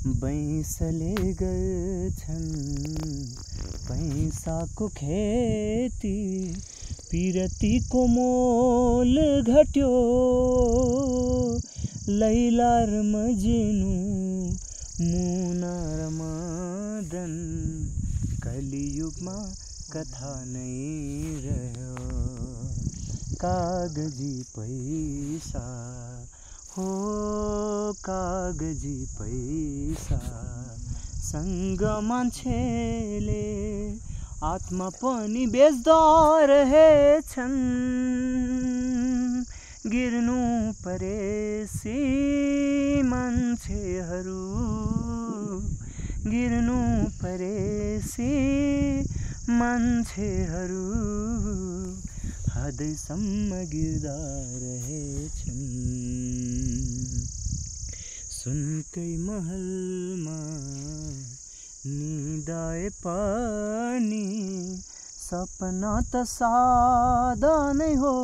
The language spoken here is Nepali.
बैंसले गर्छन् पैसाको खेती, पिरतीको मोल घट्यो, लैला र मजनू मुना र मदन, कलियुगमा कथा नै रह्यो। कागजी पैसा हो कागजी पैसा, सँग मान्छेले आत्मा पनि बेच्दा रहेछन्। गिर्नु परेसी मान्छेहरू, गिर्नु परेसी मान्छेहरू, हदैसम्म गिर्दा रहेछन्। सुनकै महलमा निदाए पनि सपना त सादा नै हो।